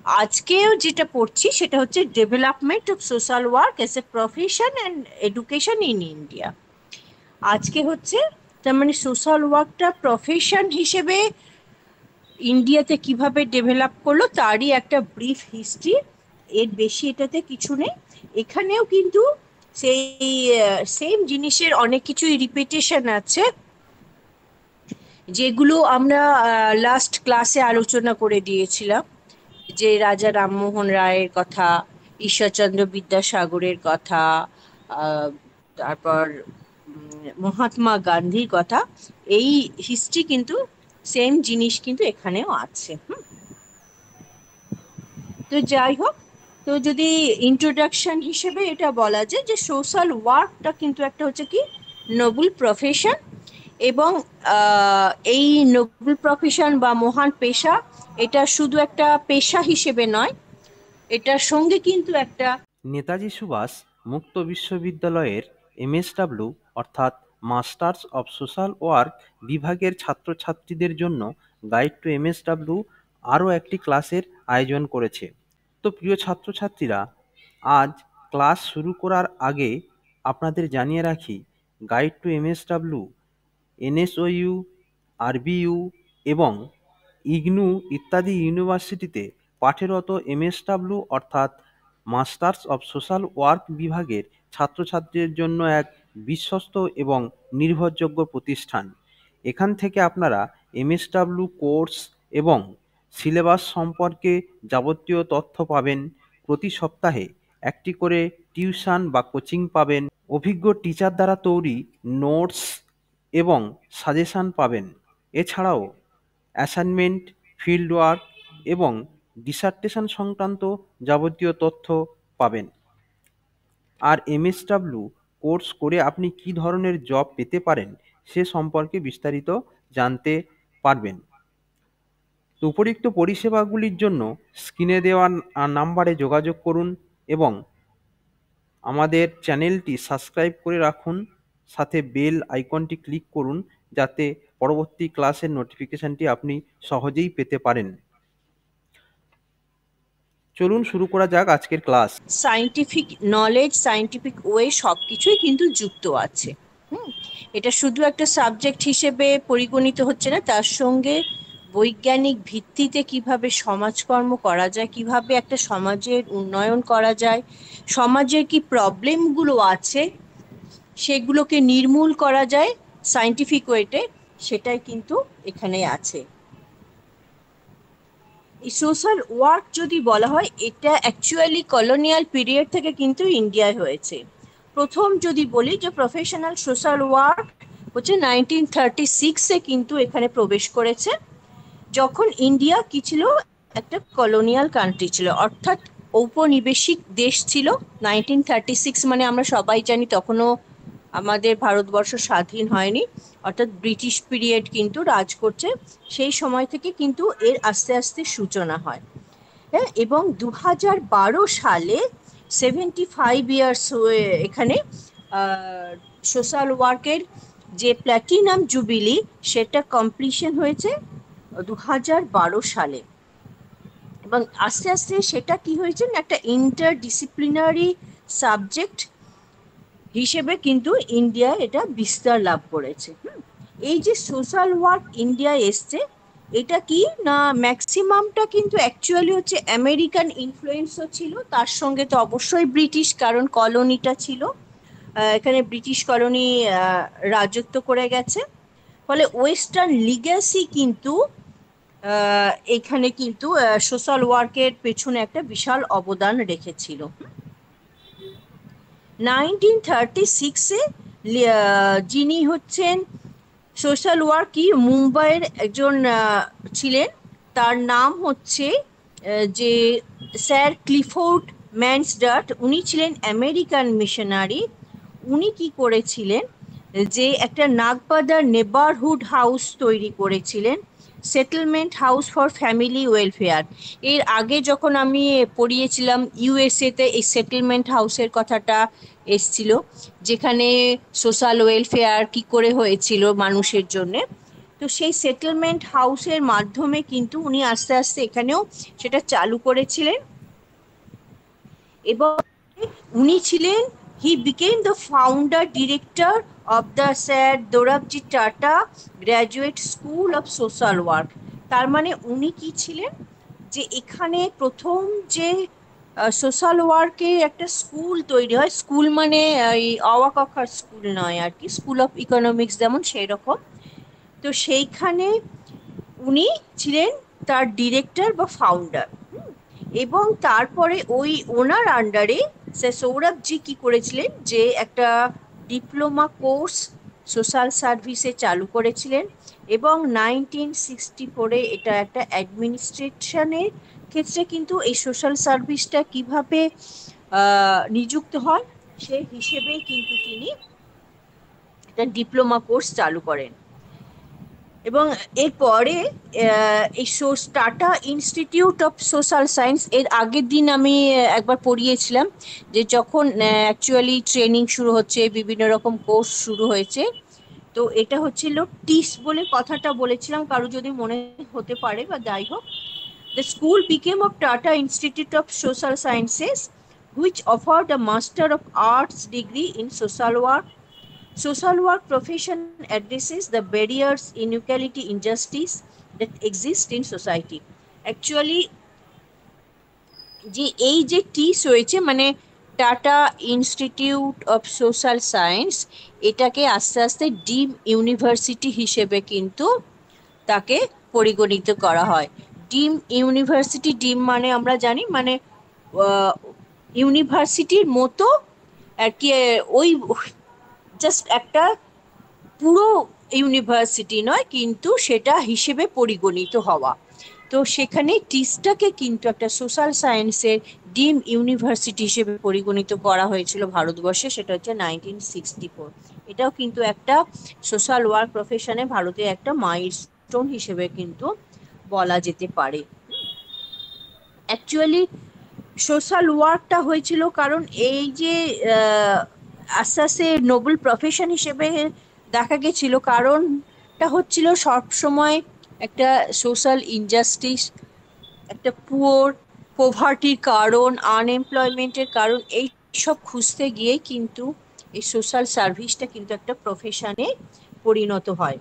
আজকেও যেটা পড়ছি সেটা হচ্ছে development of social work S a profession and education in India. আজকে হচ্ছে তার মানে সোশ্যাল ওয়ার্কটা প্রফেশন হিসেবে ইন্ডিয়াতে কিভাবে ডেভেলপ করলো তারই একটা ব্রিফ হিস্ট্রি। এর বেশি এটাতে কিছু নেই। এখানেও কিন্তু সেই সেম জিনিসের অনেক কিছুই রিপিটেশন আছে, যেগুলো আমরা লাস্ট ক্লাসে আলোচনা করে দিয়েছিলাম। যে রাজা রামমোহন রায়ের কথা, ঈশ্বরচন্দ্র বিদ্যাসাগরের কথা, আহ, তারপর মহাত্মা গান্ধীর কথা। এই হিস্ট্রি কিন্তু সেম জিনিস কিন্তু এখানেও আছে। তো যাই হোক, তো যদি ইন্ট্রোডাকশন হিসেবে এটা বলা যায় যে সোশ্যাল ওয়ার্কটা কিন্তু একটা হচ্ছে কি নোবেল প্রফেশন। এবং এই নোবেল প্রফেশন বা মহান পেশা, এটা শুধু একটা পেশা হিসেবে নয়, এটার সঙ্গে কিন্তু একটা নেতাজি সুভাষ মুক্ত বিশ্ববিদ্যালয়ের এমএসডব্লিউ অর্থাৎ মাস্টার্স অব সোশ্যাল ওয়ার্ক বিভাগের ছাত্রছাত্রীদের জন্য গাইড টু এমএসডব্লিউ আরও একটি ক্লাসের আয়োজন করেছে। তো প্রিয় ছাত্রছাত্রীরা, আজ ক্লাস শুরু করার আগে আপনাদের জানিয়ে রাখি, গাইড টু এমএসডব্লিউ এনএসওইউ, আরবিইউ এবং ইগনু ইত্যাদি ইউনিভার্সিটিতে পাঠরত এমএসডব্লিউ অর্থাৎ মাস্টার্স অব সোশ্যাল ওয়ার্ক বিভাগের ছাত্রছাত্রীদের জন্য এক বিশ্বস্ত এবং নির্ভরযোগ্য প্রতিষ্ঠান। এখান থেকে আপনারা এমএসডব্লিউ কোর্স এবং সিলেবাস সম্পর্কে যাবতীয় তথ্য পাবেন। প্রতি সপ্তাহে একটি করে টিউশন বা কোচিং পাবেন। অভিজ্ঞ টিচার দ্বারা তৈরি নোটস এবং সাজেশান পাবেন। এছাড়াও অ্যাসাইনমেন্ট, ফিল্ড ওয়ার্ক এবং ডিসার্টেশন সংক্রান্ত যাবতীয় তথ্য পাবেন। আর এমএসডব্লিউ কোর্স করে আপনি কী ধরনের জব পেতে পারেন সে সম্পর্কে বিস্তারিত জানতে পারবেন। তো উপরিউক্ত পরিষেবাগুলির জন্য স্ক্রিনে দেওয়া নাম্বারে যোগাযোগ করুন এবং আমাদের চ্যানেলটি সাবস্ক্রাইব করে রাখুন, সাথে বেল আইকনটি ক্লিক করুন যাতে পরবর্তী ক্লাসের নোটিফিকেশনটি আপনি সহজেই পেতে পারেন। চলুন শুরু করা যাক আজকের class. Scientific knowledge, scientific way সবকিছুই কিন্তু যুক্ত আছে। হুম এটা শুধু একটা সাবজেক্ট হিসেবে পরিগণিত হচ্ছে না, তার সঙ্গে বৈজ্ঞানিক ভিত্তিতে কিভাবে সমাজকর্ম করা যায়, কিভাবে একটা সমাজের উন্নয়ন করা যায়, সমাজের কি প্রবলেমগুলো আছে সেগুলোকে নির্মূল করা যায় সায়েন্টিফিক ওয়েতে, সেটাই কিন্তু এখানে আছে। এই সোশ্যাল ওয়ার্ক যদি বলা হয়, এটা অ্যাকচুয়ালি কলোনিয়াল পিরিয়ড থেকে কিন্তু ইন্ডিয়ায় হয়েছে। প্রথম যদি বলি যে প্রফেশনাল সোশ্যাল ওয়ার্ক হচ্ছে 1936-এ কিন্তু এখানে প্রবেশ করেছে, যখন ইন্ডিয়া কি ছিল, একটা কলোনিয়াল কান্ট্রি ছিল, অর্থাৎ ঔপনিবেশিক দেশ ছিল। 1936 মানে আমরা সবাই জানি তখনও আমাদের ভারতবর্ষ স্বাধীন হয়নি, অর্থাৎ ব্রিটিশ পিরিয়ড কিন্তু রাজ করছে। সেই সময় থেকে কিন্তু এর আস্তে আস্তে সূচনা হয়। হ্যাঁ, এবং 2012 সালে 75 ইয়ার্স এখানে সোশ্যাল ওয়ার্কের যে প্ল্যাটিনাম জুবিলি সেটা কমপ্লিশন হয়েছে 2012 সালে। এবং আস্তে আস্তে সেটা কি হয়েছে না, একটা ইন্টারডিসিপ্লিনারি সাবজেক্ট হিসেবে কিন্তু ইন্ডিয়ায় এটা বিস্তার লাভ করেছে। এই যে সোশ্যাল ওয়ার্ক ইন্ডিয়ায় এসছে, এটা কি না ম্যাক্সিমামটা কিন্তু অ্যাকচুয়ালি হচ্ছে আমেরিকান ইনফ্লুয়েন্সও ছিল, তার সঙ্গে তো অবশ্যই ব্রিটিশ, কারণ কলোনিটা ছিল, এখানে ব্রিটিশ কলোনি রাজত্ব করে গেছে। ফলে ওয়েস্টার্ন লিগ্যাসি কিন্তু এখানে কিন্তু সোশ্যাল ওয়ার্কের পেছনে একটা বিশাল অবদান রেখেছিল। 1936-এ যিনি হচ্ছেন সোশ্যাল ওয়ার্কই মুম্বাইয়ের একজন ছিলেন, তার নাম হচ্ছে যে স্যার ক্লিফোর্ড ম্যানসডার্ট। উনি ছিলেন আমেরিকান মিশনারি। উনি কি করেছিলেন, যে একটা নাগপাদার নেবারহুড হাউস তৈরি করেছিলেন, settlement house for family welfare. এর আগে যখন আমি পড়িয়েছিলাম ইউএসএতে এই সেটেলমেন্ট হাউসের কথাটা এসছিল, যেখানে সোশ্যাল ওয়েলফেয়ার কি করে হয়েছিল মানুষের জন্যে। তো তো সেই সেটেলমেন্ট হাউসের মাধ্যমে কিন্তু উনি আস্তে আস্তে এখানেও সেটা চালু করেছিলেন। এবং উনি ছিলেন, he became the founder director of the sir Dorabji tata graduate school of social work. তার মানে উনি কি ছিলেন, যে এখানে প্রথম যে সোশ্যাল ওয়ার্কের একটা স্কুল তৈরি হয়, স্কুল মানে এই অওয়াক অখার স্কুল নয় আর কি, স্কুল অফ ইকোনমিক্স যেমন সেই রকম। তো সেইখানে উনি ছিলেন তার ডিরেক্টর বা ফাউন্ডার। এবং তারপরে ওই ওনার আন্ডারে স্যার সৌরভজি কি করেছিলেন, যে একটা ডিপ্লোমা কোর্স সোশ্যাল সার্ভিসে চালু করেছিলেন। এবং 1964-এ এটা একটা অ্যাডমিনিস্ট্রেশনের ক্ষেত্রে কিন্তু এই সোশ্যাল সার্ভিসটা কিভাবে নিযুক্ত হয় সে হিসেবেই কিন্তু তিনি একটা ডিপ্লোমা কোর্স চালু করেন। এবং এরপরে এই tata institute of social science, এর আগের দিন আমি একবার পড়িয়েছিলাম যে যখন অ্যাকচুয়ালি ট্রেনিং শুরু হচ্ছে, বিভিন্ন রকম কোর্স শুরু হয়েছে, তো এটা হচ্ছিল টিস বলে কথাটা বলেছিলাম, কারো যদি মনে হতে পারে বা যাই হোক। The school became of Tata Institute of Social Sciences, which offered a Master of Arts degree in social work. Social work profession addresses the barriers, inequality, injustice that exist in society. Actually, যে এই যে টিস হয়েছে মানে tata institute of social science, এটাকে আস্তে আস্তে ডিম university হিসেবে কিন্তু তাকে পরিগণিত করা হয়। ডিম ইউনিভার্সিটি, ডিম মানে আমরা জানি মানে ইউনিভার্সিটির মতো আর কি, ওই জাস্ট একটা পুরো ইউনিভার্সিটি নয়, কিন্তু সেটা হিসেবে পরিগণিত হওয়া। তো সেখানে টিসটাকে কিন্তু একটা সোশ্যাল সায়েন্সের ডিম ইউনিভার্সিটি হিসেবে পরিগণিত করা হয়েছিল ভারতবর্ষে, সেটা হচ্ছে 1964। এটাও কিন্তু একটা সোশ্যাল ওয়ার্ক প্রফেশনে ভারতে একটা মাইলস্টোন হিসেবে কিন্তু বলা যেতে পারে। অ্যাকচুয়ালি সোশ্যাল ওয়ার্কটা হয়েছিল কারণ এই যে আস্তে আস্তে নোবেল প্রফেশন হিসেবে দেখা গেছিল, কারণটা হচ্ছিল সব সময় একটা সোশ্যাল ইনজাস্টিস, একটা পোভার্টির কারণ, আনএমপ্লয়মেন্টের কারণ, এই সব খুঁজতে গিয়ে কিন্তু এই সোশ্যাল সার্ভিসটা কিন্তু একটা প্রফেশনে পরিণত হয়।